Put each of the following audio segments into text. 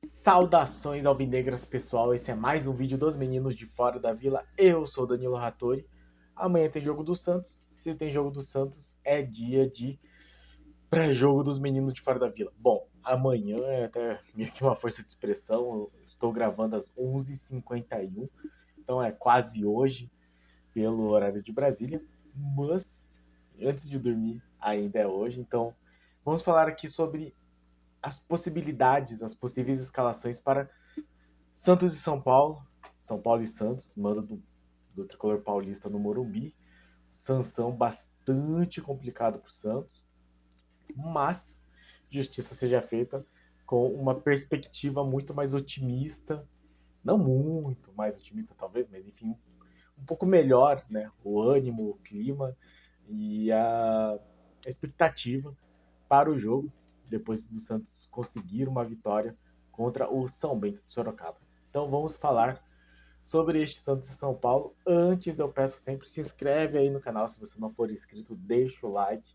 Saudações alvinegras, pessoal. Esse é mais um vídeo dos meninos de fora da vila. Eu sou Danilo Rattori. Amanhã tem jogo do Santos. Se tem jogo do Santos, é dia de pré-jogo dos meninos de fora da vila. Bom, amanhã é até meio que uma força de expressão. Eu estou gravando às 11h51, então é quase hoje, pelo horário de Brasília. Mas antes de dormir, ainda é hoje. Então vamos falar aqui sobre as possibilidades, as possíveis escalações para Santos e São Paulo. São Paulo e Santos, mando do tricolor paulista no Morumbi. Sansão bastante complicado para o Santos, mas justiça seja feita com uma perspectiva muito mais otimista, não muito mais otimista talvez, mas enfim, um pouco melhor, né? O ânimo, o clima e a expectativa para o jogo, depois do Santos conseguir uma vitória contra o São Bento de Sorocaba. Então vamos falar sobre este Santos e São Paulo. Antes eu peço sempre, se inscreve aí no canal se você não for inscrito, deixa o like,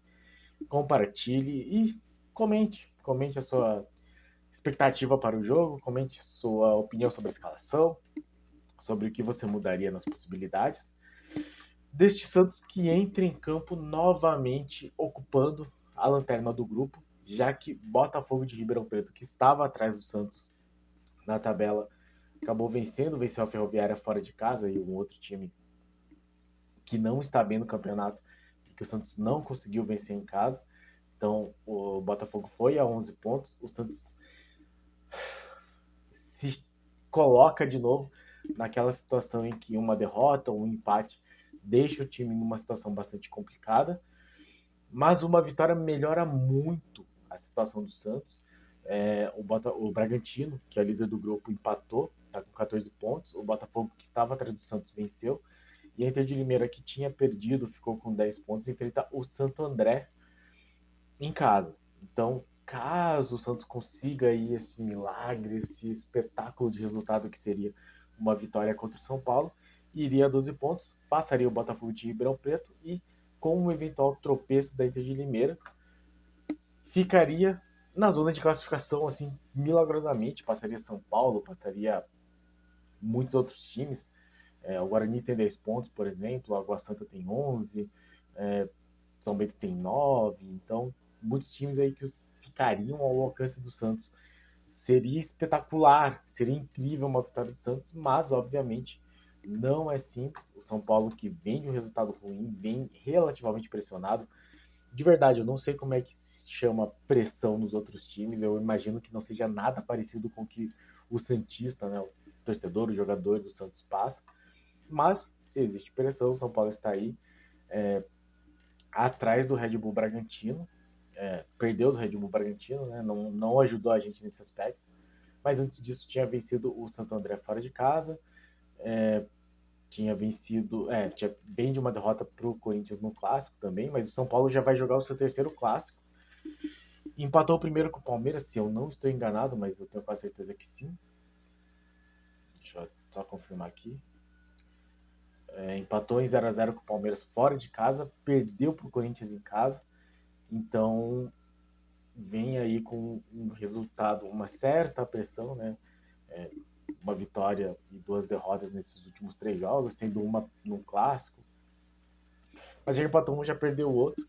compartilhe e comente a sua expectativa para o jogo, comente sua opinião sobre a escalação, sobre o que você mudaria nas possibilidades deste Santos que entra em campo novamente ocupando a lanterna do grupo, já que Botafogo de Ribeirão Preto, que estava atrás do Santos na tabela, acabou venceu a Ferroviária fora de casa e um outro time que não está bem no campeonato, que o Santos não conseguiu vencer em casa. Então o Botafogo foi a 11 pontos, o Santos se coloca de novo naquela situação em que uma derrota ou um empate deixa o time numa situação bastante complicada, mas uma vitória melhora muito a situação do Santos. O Bragantino, que é líder do grupo, empatou, está com 14 pontos. O Botafogo, que estava atrás do Santos, venceu. E a Inter de Limeira, que tinha perdido, ficou com 10 pontos, enfrenta o Santo André em casa. Então, caso o Santos consiga aí esse milagre, esse espetáculo de resultado que seria uma vitória contra o São Paulo, iria a 12 pontos, passaria o Botafogo de Ribeirão Preto e, com um eventual tropeço da Inter de Limeira, ficaria na zona de classificação, assim, milagrosamente. Passaria São Paulo, passaria muitos outros times. O Guarani tem 10 pontos, por exemplo, a Água Santa tem 11, São Bento tem 9, então muitos times aí que ficariam ao alcance do Santos. Seria espetacular, seria incrível uma vitória do Santos, mas obviamente não é simples. O São Paulo, que vem de um resultado ruim, vem relativamente pressionado. De verdade, eu não sei como é que se chama pressão nos outros times. Eu imagino que não seja nada parecido com o que o Santista, né, o torcedor, o jogador do Santos passa. Mas, se existe pressão, o São Paulo está aí atrás do Red Bull Bragantino. Perdeu do Red Bull Bragantino, né, não ajudou a gente nesse aspecto. Mas antes disso tinha vencido o Santo André fora de casa. Tinha vencido, vem de uma derrota para o Corinthians no Clássico também, mas o São Paulo já vai jogar o seu terceiro Clássico. Empatou o primeiro com o Palmeiras, se eu não estou enganado, mas eu tenho quase certeza que sim. Deixa eu só confirmar aqui. Empatou em 0x0 com o Palmeiras fora de casa, perdeu para o Corinthians em casa. Então vem aí com um resultado, uma certa pressão, né? Uma vitória e 2 derrotas nesses últimos 3 jogos, sendo uma num Clássico. Mas já empatou um, já perdeu o outro.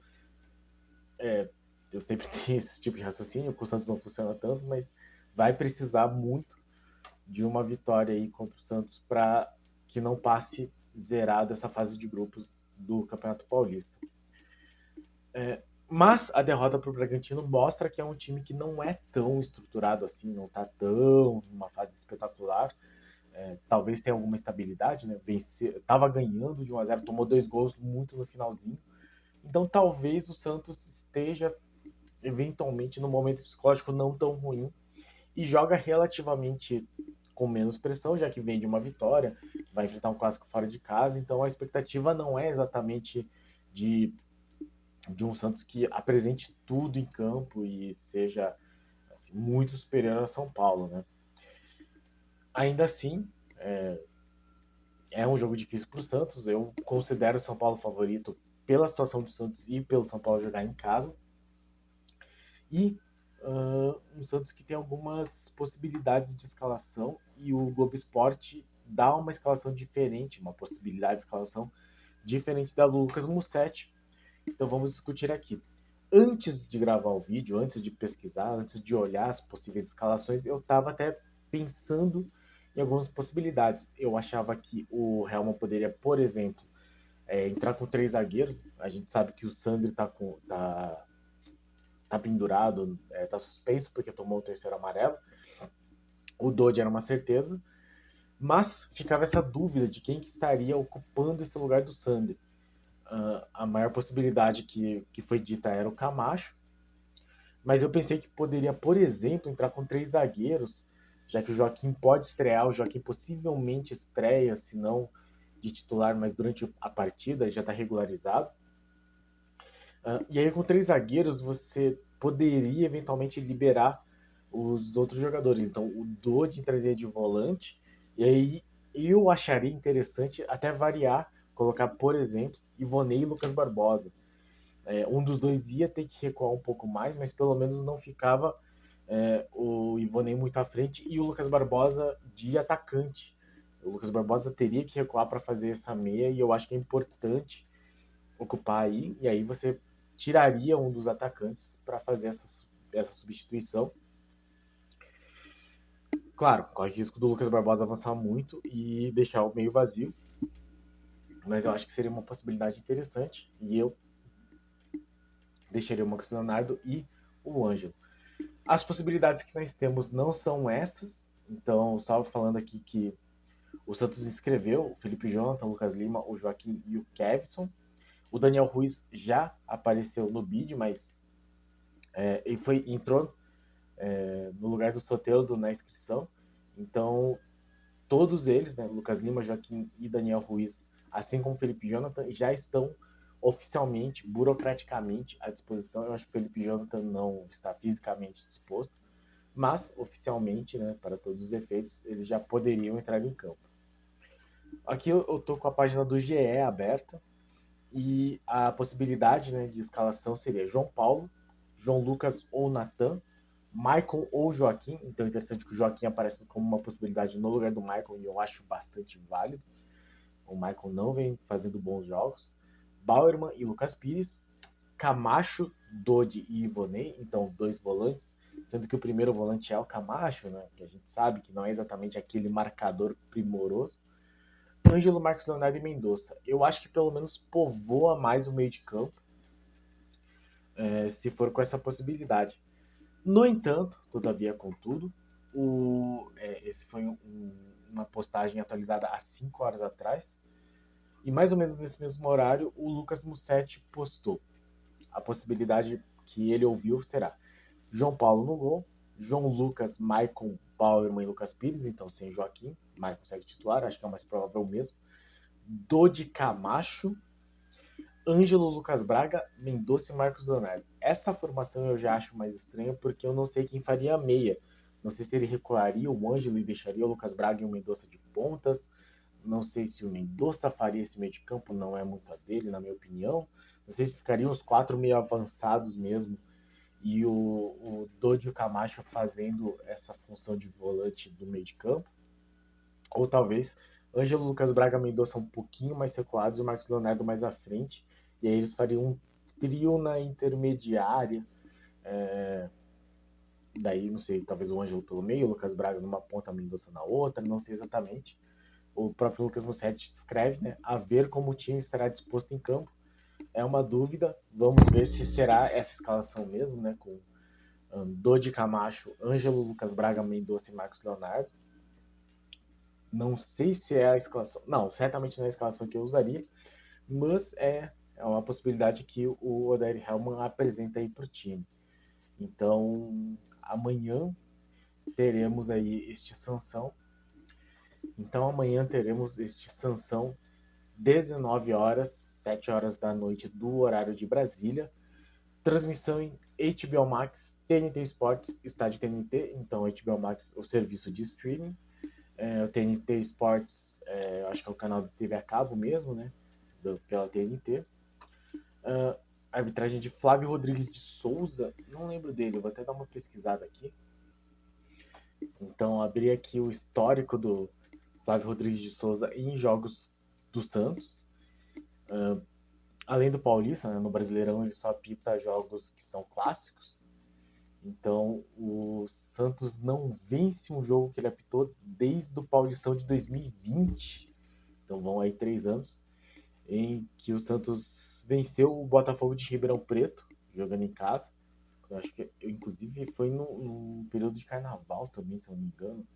Eu sempre tenho esse tipo de raciocínio, com o Santos não funciona tanto, mas vai precisar muito de uma vitória aí contra o Santos para que não passe zerado essa fase de grupos do Campeonato Paulista. Mas a derrota para o Bragantino mostra que é um time que não é tão estruturado assim, não está tão numa fase espetacular. Talvez tenha alguma estabilidade, né? Estava ganhando de 1x0, tomou 2 gols muito no finalzinho. Então talvez o Santos esteja eventualmente num momento psicológico não tão ruim e joga relativamente com menos pressão, já que vem de uma vitória, vai enfrentar um clássico fora de casa, então a expectativa não é exatamente de um Santos que apresente tudo em campo e seja assim, muito superior ao São Paulo, né? Ainda assim, é um jogo difícil para o Santos. Eu considero o São Paulo favorito pela situação do Santos e pelo São Paulo jogar em casa. e um Santos que tem algumas possibilidades de escalação e o Globo Esporte dá uma escalação diferente, uma possibilidade de escalação diferente da do Lucas Mussetti. Então vamos discutir aqui. Antes de gravar o vídeo, antes de pesquisar, antes de olhar as possíveis escalações, eu estava até pensando em algumas possibilidades. Eu achava que o Helman poderia, por exemplo, entrar com 3 zagueiros. A gente sabe que o Sandri tá pendurado, tá suspenso porque tomou o terceiro amarelo. O Dodge era uma certeza, mas ficava essa dúvida de quem que estaria ocupando esse lugar do Sandri. A maior possibilidade que foi dita era o Camacho, mas eu pensei que poderia, por exemplo, entrar com 3 zagueiros, já que o Joaquim pode estrear, o Joaquim possivelmente estreia, se não de titular, mas durante a partida já está regularizado. E aí com 3 zagueiros você poderia eventualmente liberar os outros jogadores. Então o Dodi entraria de volante, e aí eu acharia interessante até variar, colocar, por exemplo, Ivonei e Lucas Barbosa. Um dos dois ia ter que recuar um pouco mais, mas pelo menos não ficava o Ivonei muito à frente e o Lucas Barbosa de atacante. O Lucas Barbosa teria que recuar para fazer essa meia e eu acho que é importante ocupar aí, e aí você tiraria um dos atacantes para fazer essa substituição. Claro, corre o risco do Lucas Barbosa avançar muito e deixar o meio vazio, mas eu acho que seria uma possibilidade interessante e eu deixaria o Marcos Leonardo e o Ângelo. As possibilidades que nós temos não são essas, então só falando aqui que o Santos inscreveu o Felipe Jonathan, o Lucas Lima, o Joaquim e o Kevson. O Daniel Ruiz já apareceu no bid, mas ele entrou no lugar do Soteldo na inscrição. Então, todos eles, né, Lucas Lima, Joaquim e Daniel Ruiz, assim como o Felipe Jonathan, já estão oficialmente, burocraticamente à disposição. Eu acho que o Felipe Jonathan não está fisicamente disposto, mas oficialmente, né, para todos os efeitos, eles já poderiam entrar em campo. Aqui eu tô com a página do GE aberta e a possibilidade, né, de escalação seria João Paulo, João Lucas ou Natan, Michael ou Joaquim. Então é interessante que o Joaquim aparece como uma possibilidade no lugar do Michael e eu acho bastante válido. O Michael não vem fazendo bons jogos. Bauerman e Lucas Pires, Camacho, Dodi e Ivonei, então 2 volantes, sendo que o primeiro volante é o Camacho, né, que a gente sabe que não é exatamente aquele marcador primoroso. Ângelo, Marcos Leonardo e Mendonça. Eu acho que pelo menos povoa mais o meio de campo, se for com essa possibilidade. No entanto, todavia, contudo, esse foi uma postagem atualizada há 5 horas atrás, e mais ou menos nesse mesmo horário, o Lucas Mussetti postou. A possibilidade que ele ouviu será João Paulo no gol, João Lucas, Maicon, Bauerman e Lucas Pires, então sem Joaquim, Maicon segue titular, acho que é o mais provável mesmo. Dodi Camacho, Ângelo, Lucas Braga, Mendonça e Marcos Leonardo. Essa formação eu já acho mais estranha porque eu não sei quem faria a meia. Não sei se ele recuaria o Ângelo e deixaria o Lucas Braga e o Mendonça de pontas. Não sei se o Mendonça faria esse meio de campo, não é muito a dele, na minha opinião. Não sei se ficariam os 4 meio avançados mesmo e o Dodi e o Camacho fazendo essa função de volante do meio de campo. Ou talvez Ângelo, Lucas Braga, Mendonça um pouquinho mais recuados e o Marcos Leonardo mais à frente. E aí eles fariam um trio na intermediária. Daí, não sei, talvez o Ângelo pelo meio, o Lucas Braga numa ponta, a Mendonça na outra, não sei exatamente. O próprio Lucas Mussetti descreve, né? A ver como o time estará disposto em campo. É uma dúvida. Vamos ver se será essa escalação mesmo, né? Com Dodi Camacho, Ângelo, Lucas Braga, Mendonça e Marcos Leonardo. Não sei se é a escalação. Não, certamente não é a escalação que eu usaria, mas é uma possibilidade que o Odair Hellman apresenta aí para o time. Então, amanhã teremos aí este Sansão. Então, amanhã teremos este Sansão, 19 horas, 7 horas da noite do horário de Brasília. Transmissão em HBO Max, TNT Sports, estádio TNT. Então, HBO Max, o serviço de streaming. O TNT Sports, acho que é o canal de TV a cabo mesmo, né? Pela TNT. arbitragem de Flávio Rodrigues de Souza, não lembro dele, eu vou até dar uma pesquisada aqui. Então, abri aqui o histórico do Flávio Rodrigues de Souza em jogos do Santos. Além do Paulista, né, no Brasileirão ele só apita jogos que são clássicos. Então, o Santos não vence um jogo que ele apitou desde o Paulistão de 2020. Então, vão aí 3 anos em que o Santos venceu o Botafogo de Ribeirão Preto, jogando em casa. Eu acho que, inclusive, foi no período de carnaval também, se eu não me engano.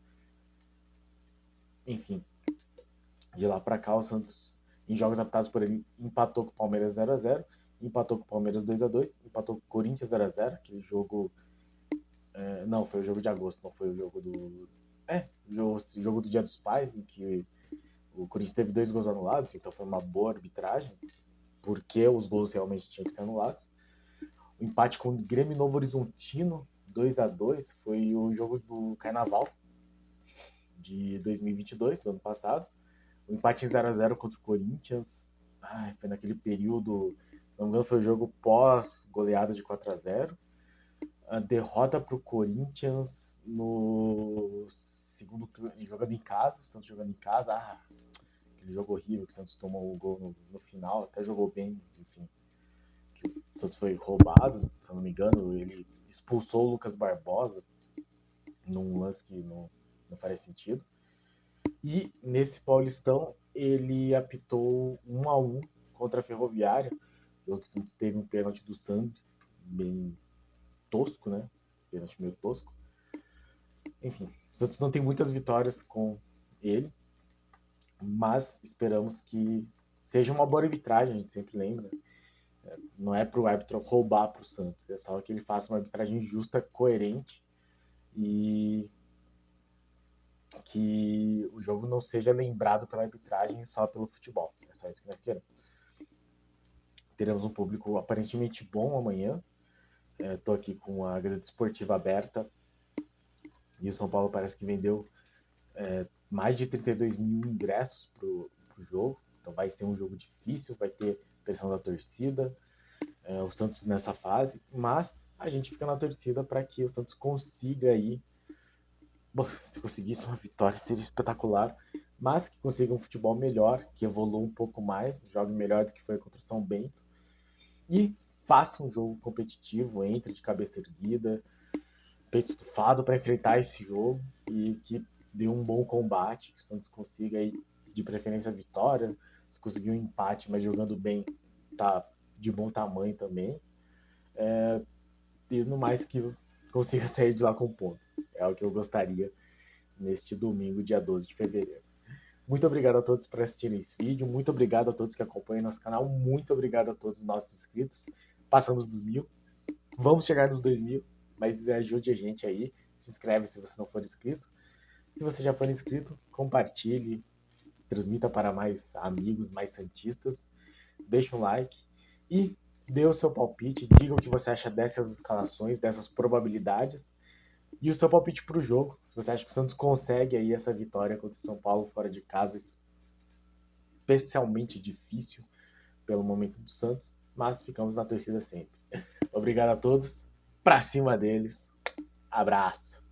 Enfim, de lá para cá, o Santos, em jogos apitados por ele, empatou com o Palmeiras 0x0, empatou com o Palmeiras 2x2, empatou com o Corinthians 0x0, aquele jogo. Não, foi o jogo de agosto, não foi o jogo do. O jogo do Dia dos Pais, em que o Corinthians teve 2 gols anulados, então foi uma boa arbitragem, porque os gols realmente tinham que ser anulados. O empate com o Grêmio Novo Horizontino, 2x2, foi o jogo do Carnaval de 2022, do ano passado. O empate em 0x0 contra o Corinthians, foi naquele período, se não me engano, foi o jogo pós goleada de 4x0. A derrota para o Corinthians no segundo turno, jogando em casa, o Santos jogando em casa. Aquele jogo horrível que o Santos tomou o gol no final, até jogou bem, mas enfim. Que o Santos foi roubado, se eu não me engano, ele expulsou o Lucas Barbosa num lance que não faria sentido. E nesse Paulistão ele apitou 1x1 contra a Ferroviária, jogo que o Santos teve um pênalti do Sandro, bem tosco, né? Pênalti meio tosco. Enfim, o Santos não tem muitas vitórias com ele, mas esperamos que seja uma boa arbitragem, a gente sempre lembra. Não é para o árbitro roubar para o Santos, é só que ele faça uma arbitragem justa, coerente e que o jogo não seja lembrado pela arbitragem só pelo futebol. É só isso que nós queremos. Teremos um público aparentemente bom amanhã. Estou aqui com a Gazeta Esportiva aberta e o São Paulo parece que vendeu mais de 32 mil ingressos para o jogo. Então vai ser um jogo difícil, vai ter pressão da torcida. O Santos nessa fase, mas a gente fica na torcida para que o Santos consiga aí. Bom, se conseguisse uma vitória seria espetacular, mas que consiga um futebol melhor, que evolua um pouco mais, jogue melhor do que foi contra o São Bento e faça um jogo competitivo, entre de cabeça erguida, peito estufado para enfrentar esse jogo e que dê um bom combate, que o Santos consiga aí, de preferência a vitória, se conseguir um empate, mas jogando bem, tá de bom tamanho também. E no mais que consiga sair de lá com pontos. É o que eu gostaria neste domingo, dia 12 de fevereiro. Muito obrigado a todos por assistirem esse vídeo. Muito obrigado a todos que acompanham nosso canal. Muito obrigado a todos os nossos inscritos. Passamos dos 1.000. Vamos chegar nos 2.000. Mas ajude a gente aí. Se inscreve se você não for inscrito. Se você já for inscrito, compartilhe. Transmita para mais amigos, mais santistas. Deixe um like. E dê o seu palpite. Diga o que você acha dessas escalações, dessas probabilidades. E o seu palpite para o jogo, se você acha que o Santos consegue aí essa vitória contra o São Paulo fora de casa, especialmente difícil pelo momento do Santos, mas ficamos na torcida sempre. Obrigado a todos, pra cima deles, abraço.